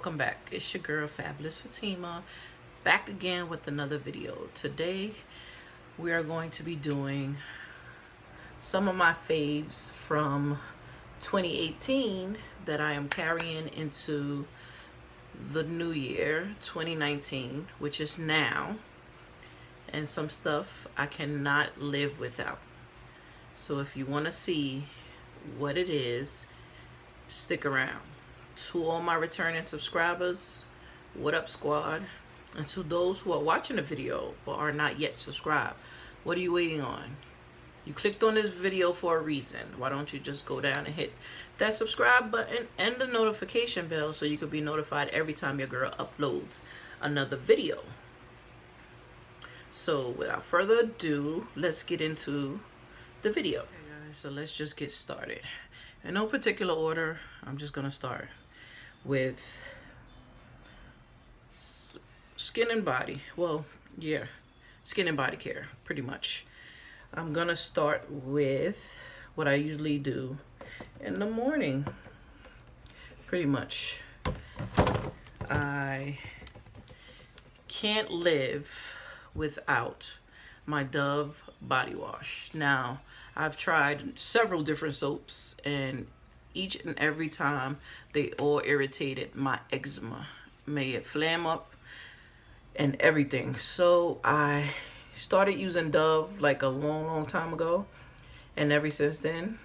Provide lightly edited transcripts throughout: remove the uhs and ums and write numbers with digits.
welcome back. It's your girl Fabulous Fatima, back again with another video. Today we are going to be doing some of my faves from 2018 that I am carrying into the new year 2019, which is now, and some stuff I cannot live without. So if you want to see what it is, stick around. To all my returning subscribers, what up, squad? And to those who are watching the video but are not yet subscribed, what are you waiting on? You clicked on this video for a reason. Why don't you just go down and hit that subscribe button and the notification bell so you can be notified every time your girl uploads another video. So without further ado, let's get into the video. Okay guys, so let's just get started. In no particular order, I'm just gonna start with skin and body. Well, yeah, skin and body care, pretty much. I'm gonna start with what I usually do in the morning, pretty much. I can't live without my Dove body wash. Now, I've tried several different soaps, and each and every time they all irritated my eczema, made it flame up and everything. So I started using Dove like a long time ago, and ever since then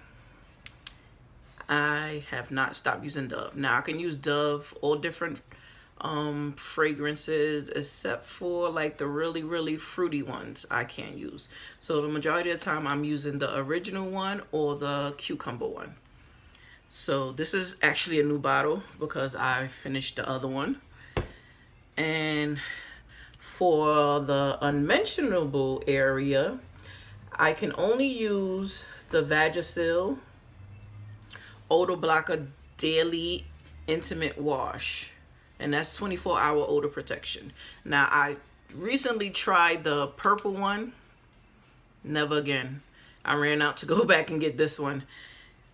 I have not stopped using Dove. Now I can use Dove, all different fragrances, except for like the really fruity ones I can't use. So the majority of the time I'm using the original one or the cucumber one. So this is actually a new bottle because I finished the other one. And for the unmentionable area, I can only use the Vagisil Odor Blocker Daily Intimate Wash, and that's 24-hour odor protection. Now I recently tried the purple one, never again. I ran out to go back and get this one.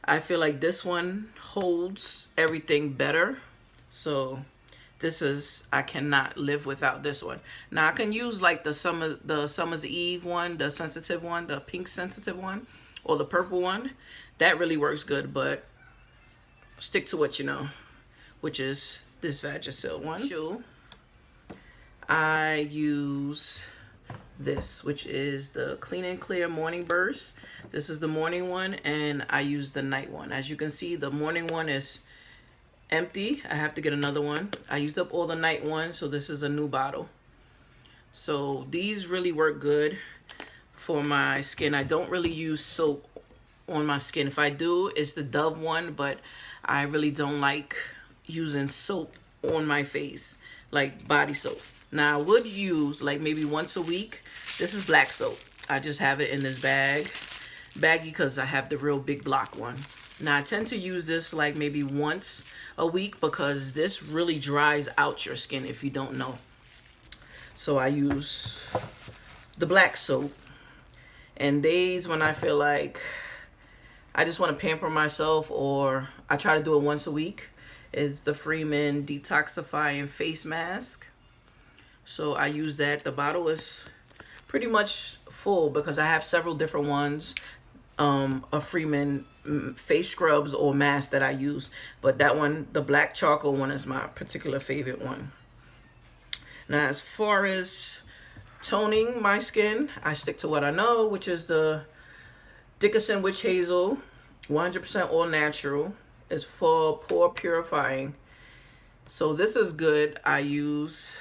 I feel like this one holds everything better. So this is, I cannot live without this one. Now I can use like the Summer's Eve one, the sensitive one, the pink sensitive one, or the purple one. That really works good, but stick to what you know, which is this Vagisil one. I use this, which is the Clean and Clear Morning Burst. This is the morning one, and I use the night one. As you can see, the morning one is empty. I have to get another one. I used up all the night ones, so this is a new bottle. So these really work good for my skin. I don't really use soap on my skin. If I do, it's the Dove one, but I really don't like using soap on my face, like body soap. Now I would use like maybe once a week. This is black soap. I just have it in this baggie because I have the real big block one. Now I tend to use this like maybe once a week because this really dries out your skin if you don't know. So I use the black soap. And days when I feel like I just want to pamper myself, or I try to do it once a week, is the Freeman Detoxifying Face Mask. So I use that. The bottle is pretty much full because I have several different ones of Freeman face scrubs or masks that I use. But that one, the black charcoal one, is my particular favorite one. Now as far as toning my skin, I stick to what I know, which is the Dickinson Witch Hazel, 100% all natural. It's for pore purifying. So this is good. I use,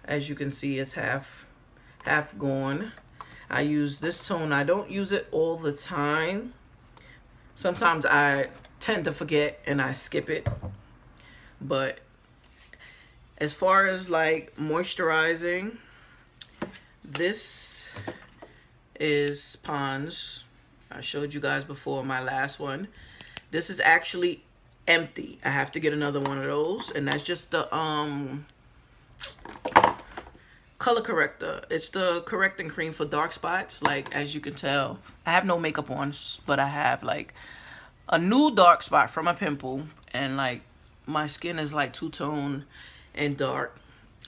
as you can see, it's half gone. I use this tone. I don't use it all the time. Sometimes I tend to forget and I skip it. But as far as like moisturizing, this is Pond's. I showed you guys before my last one. This is actually empty. I have to get another one of those, and that's just the color corrector. It's the correcting cream for dark spots. Like, as you can tell, I have no makeup on, but I have like a new dark spot from a pimple, and like my skin is like two-tone and dark.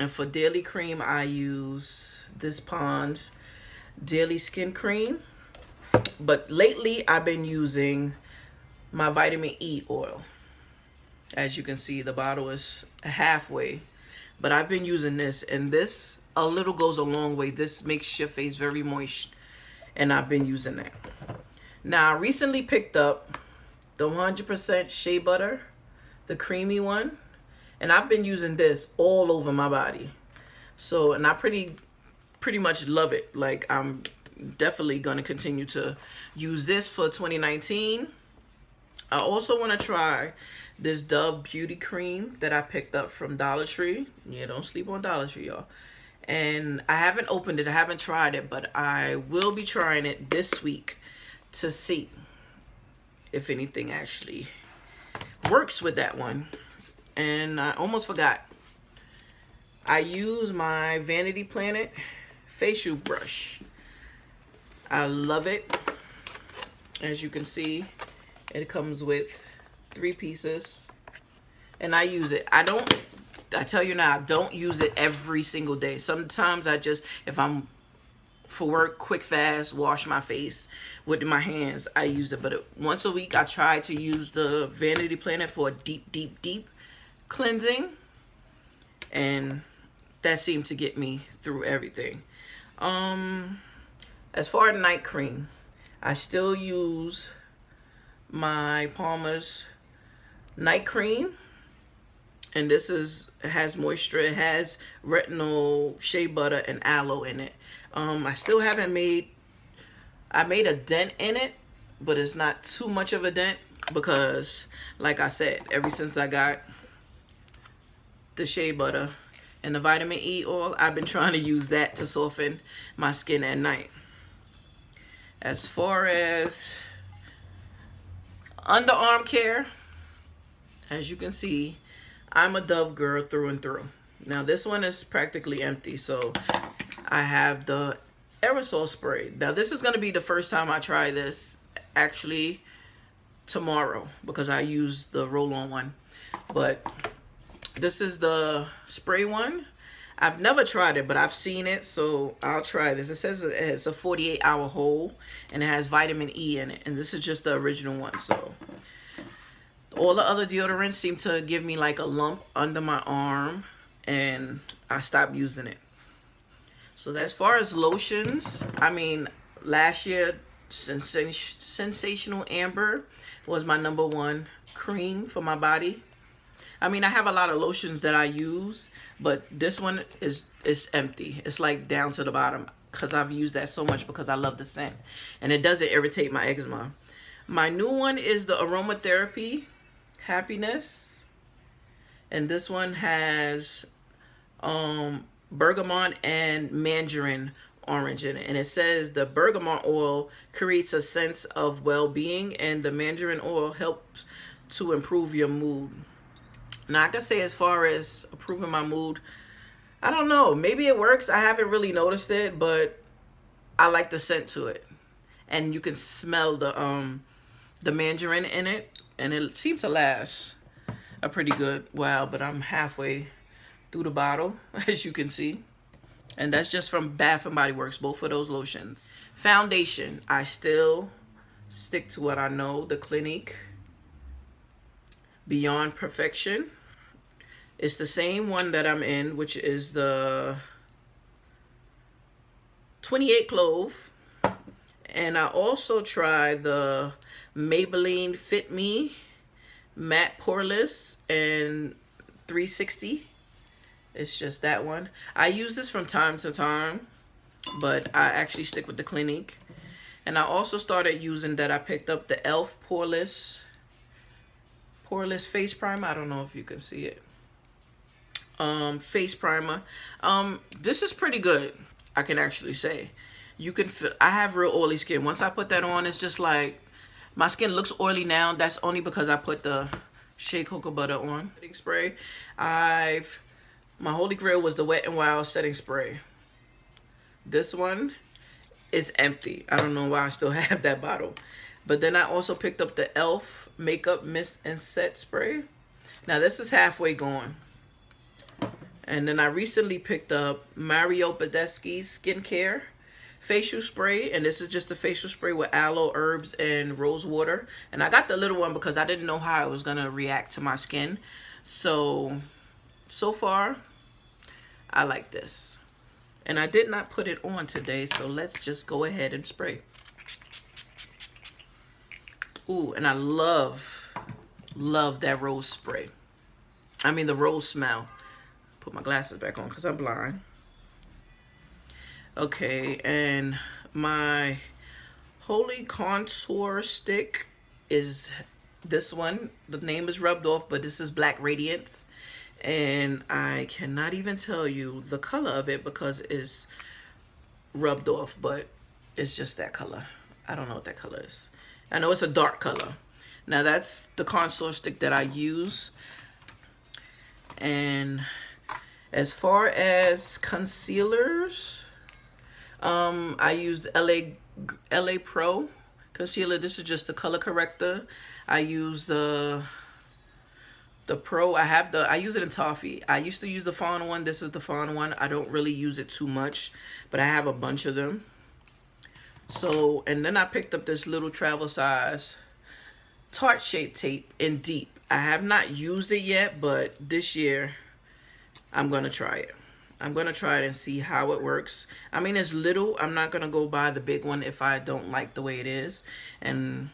And for daily cream, I use this Pond's Daily Skin Cream. But lately, I've been using my vitamin E oil. As you can see, the bottle is halfway. But I've been using this, and this a little goes a long way. This makes your face very moist, and I've been using that. Now, I recently picked up the 100% shea butter, the creamy one, and I've been using this all over my body. So, and I pretty much love it. Like, I'm definitely going to continue to use this for 2019. I also want to try this Dove Beauty Cream that I picked up from Dollar Tree. Yeah, don't sleep on Dollar Tree, y'all. And I haven't opened it. I haven't tried it, but I will be trying it this week to see if anything actually works with that one. And I almost forgot. I use my Vanity Planet facial brush. I love it. As you can see, it comes with 3 pieces. And I use it. I tell you now, I don't use it every single day. Sometimes I just, if I'm for work, quick, fast, wash my face with my hands, I use it. But once a week, I try to use the Vanity Planet for a deep cleansing. And that seemed to get me through everything. As far as night cream, I still use my Palmer's night cream, and this has moisture. It has retinol, shea butter, and aloe in it. I still haven't I made a dent in it, but it's not too much of a dent because, like I said, ever since I got the shea butter and the vitamin E oil, I've been trying to use that to soften my skin at night. As far as underarm care, as you can see, I'm a Dove girl through and through. Now this one is practically empty, so I have the aerosol spray. Now this is going to be the first time I try this actually tomorrow because I used the roll-on one. But this is the spray one. I've never tried it, but I've seen it, so I'll try this. It says it's a 48-hour hold, and it has vitamin E in it, and this is just the original one. So all the other deodorants seem to give me like a lump under my arm, and I stopped using it. So as far as lotions, I mean, last year, Sensational Amber was my #1 cream for my body. I mean, I have a lot of lotions that I use, but this one is empty. It's like down to the bottom because I've used that so much because I love the scent. And it doesn't irritate my eczema. My new one is the Aromatherapy Happiness. And this one has bergamot and mandarin orange in it. And it says the bergamot oil creates a sense of well-being, and the mandarin oil helps to improve your mood. Now, I can say as far as improving my mood, I don't know. Maybe it works. I haven't really noticed it, but I like the scent to it. And you can smell the mandarin in it, and it seems to last a pretty good while, but I'm halfway through the bottle, as you can see. And that's just from Bath & Body Works, both of those lotions. Foundation, I still stick to what I know, the Clinique Beyond Perfection. It's the same one that I'm in, which is the 28 Clove. And I also tried the Maybelline Fit Me Matte Poreless and 360. It's just that one. I use this from time to time, but I actually stick with the Clinique. And I also started using that. I picked up the e.l.f. Poreless Face Primer. I don't know if you can see it. Face primer. This is pretty good, I can actually say. You can feel, I have real oily skin. Once I put that on, it's just like, my skin looks oily now. That's only because I put the shea cocoa butter on. Setting spray. My holy grail was the Wet n Wild setting spray. This one is empty. I don't know why I still have that bottle. But then I also picked up the e.l.f. Makeup Mist and Set Spray. Now this is halfway gone. And then I recently picked up Mario Badescu's skincare facial spray, and this is just a facial spray with aloe, herbs, and rose water. And I got the little one because I didn't know how it was gonna react to my skin. So far I like this, and I did not put it on today, so let's just go ahead and spray. Ooh, and I love that rose spray. I mean the rose smell. Put my glasses back on because I'm blind. Okay, and my Holy Contour Stick is this one. The name is rubbed off, but this is Black Radiance. And I cannot even tell you the color of it because it's rubbed off, but it's just that color. I don't know what that color is. I know it's a dark color. Now that's the contour stick that I use. And as far as concealers, I used LA Pro concealer. This is just the color corrector. I use the Pro. I use it in toffee. I used to use the fawn one. This is the fawn one. I don't really use it too much, but I have a bunch of them. So, and then I picked up this little travel size Tarte Shape Tape in Deep. I have not used it yet, but this year I'm gonna try it. I'm gonna try it and see how it works. I mean, it's little. I'm not gonna go buy the big one if I don't like the way it is. And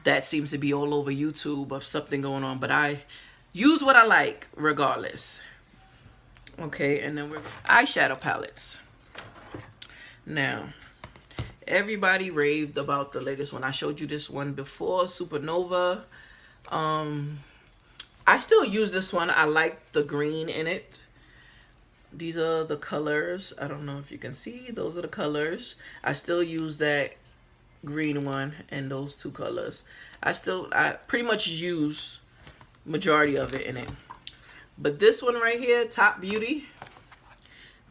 that seems to be all over YouTube of something going on, but I use what I like regardless. Okay, and then we're eyeshadow palettes. Now, everybody raved about the latest one. I showed you this one before, Supernova. I still use this one. I like the green in it. These are the colors. I don't know if you can see. Those are the colors. I still use that green one and those two colors. I pretty much use majority of it in it. But this one right here, Top Beauty.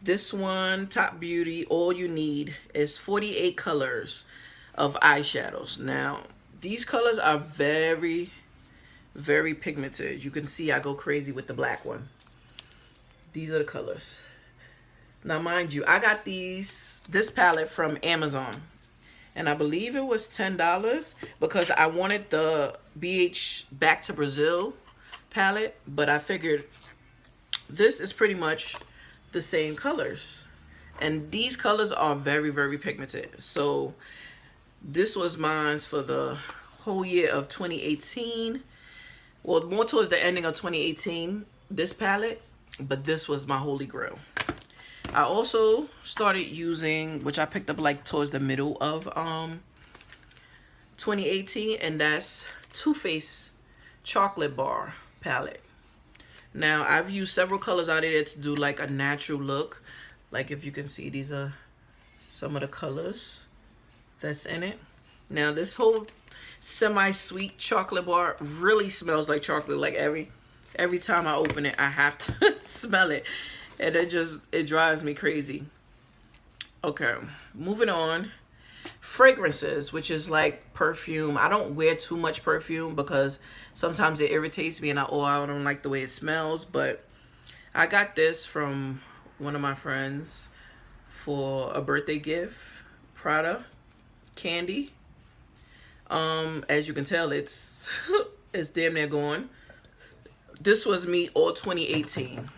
This one, Top Beauty, all you need is 48 colors of eyeshadows. Now, these colors are very, very pigmented. You can see I go crazy with the black one. These are the colors. Now, mind you, I got this palette from Amazon. And I believe it was $10 because I wanted the BH Back to Brazil palette. But I figured this is pretty much the same colors. And these colors are very, very pigmented. So this was mine for the whole year of 2018. Well, more towards the ending of 2018, this palette. But this was my holy grail. I also started using, which I picked up like towards the middle of 2018, and that's Too Faced Chocolate Bar palette. Now, I've used several colors out of there to do like a natural look. Like if you can see, these are some of the colors that's in it. Now, this whole semi-sweet chocolate bar really smells like chocolate. Like every time I open it, I have to smell it. And it drives me crazy. Okay, moving on. Fragrances, which is like perfume. I don't wear too much perfume because sometimes it irritates me and I don't like the way it smells. But I got this from one of my friends for a birthday gift. Prada Candy. As you can tell, it's damn near gone. This was me all 2018.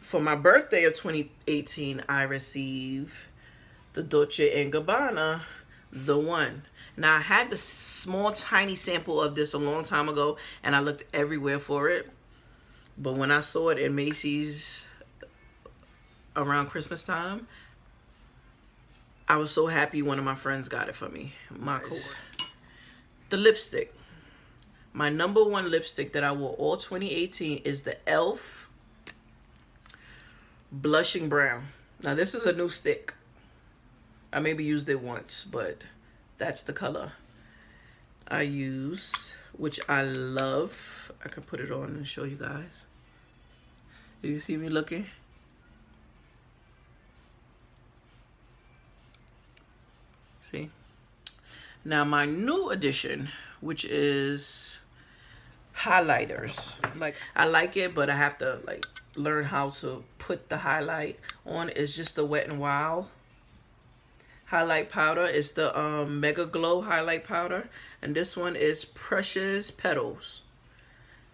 For my birthday of 2018, I received the Dolce & Gabbana, The One. Now, I had the small, tiny sample of this a long time ago, and I looked everywhere for it. But when I saw it in Macy's around Christmas time, I was so happy one of my friends got it for me. My cord. The lipstick. My number one lipstick that I wore all 2018 is the e.l.f. Blushing Brown. Now, this is a new stick. I maybe used it once, but that's the color I use, which I love. I can put it on and show you guys. Do you see me looking? See? Now, my new addition, which is highlighters. Like, I like it, but I have to like learn how to put the highlight on. It's just the Wet n Wild highlight powder. It's the Mega Glow highlight powder, and this one is Precious Petals,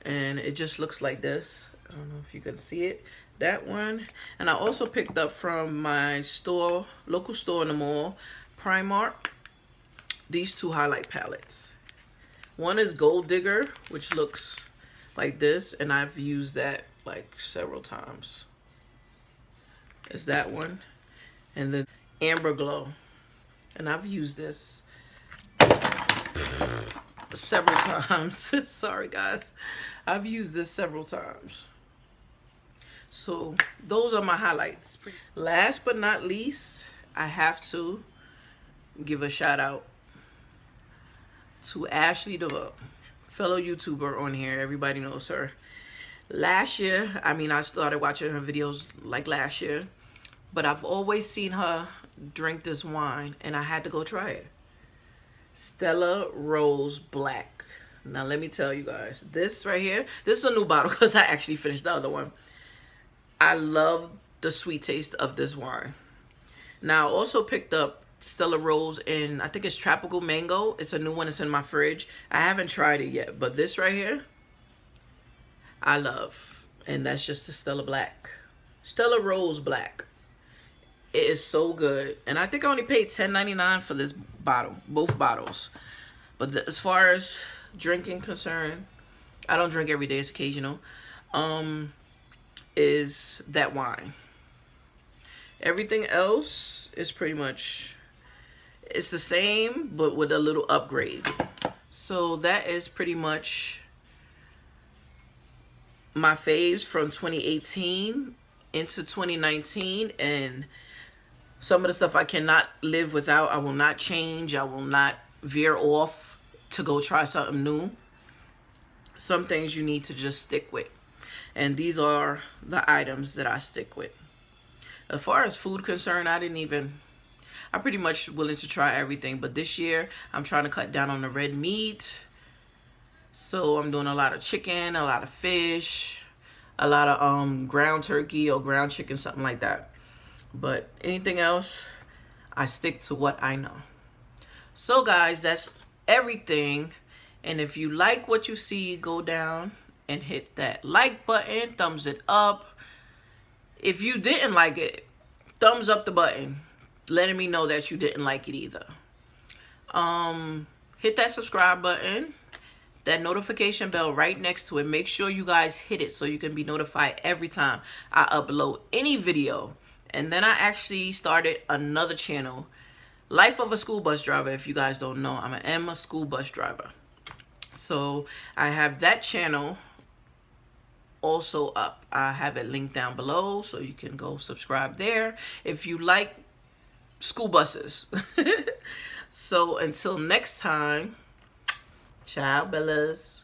and it just looks like this. I don't know if you can see it. That one. And I also picked up from my store, local store in the mall, Primark, these two highlight palettes. One is Gold Digger, which looks like this, and I've used that like several times. It's that one. And the Amber Glow, and I've used this several times. Sorry guys, I've used this several times. So those are my highlights. Last but not least, I have to give a shout out to Ashley DeVoe, fellow YouTuber on here. Everybody knows her. Last year, I mean, I started watching her videos like last year, but I've always seen her drink this wine, and I had to go try it. Stella Rose Black. Now let me tell you guys, this right here, this is a new bottle because I actually finished the other one. I love the sweet taste of this wine. Now I also picked up Stella Rose in, I think it's Tropical Mango. It's a new one. It's in my fridge. I haven't tried it yet, but this right here, I love. And that's just the Stella Black. Stella Rose Black. It is so good. And I think I only paid $10.99 for this bottle, both bottles. But as far as drinking concerned, I don't drink every day. It's occasional. Is that wine. Everything else is pretty much, it's the same, but with a little upgrade. So that is pretty much my faves from 2018 into 2019. And some of the stuff I cannot live without. I will not change. I will not veer off to go try something new. Some things you need to just stick with. And these are the items that I stick with. As far as food concerned, I'm pretty much willing to try everything. But this year, I'm trying to cut down on the red meat. So I'm doing a lot of chicken, a lot of fish, a lot of ground turkey or ground chicken, something like that. But anything else, I stick to what I know. So guys, that's everything. And if you like what you see, go down and hit that like button, thumbs it up. If you didn't like it, thumbs up the button, letting me know that you didn't like it either. Hit that subscribe button, that notification bell right next to it. Make sure you guys hit it so you can be notified every time I upload any video. And then I actually started another channel, Life of a School Bus Driver. If you guys don't know, I am a school bus driver. So I have that channel also up. I have it linked down below, so you can go subscribe there if you like school buses. So until next time, ciao bellas.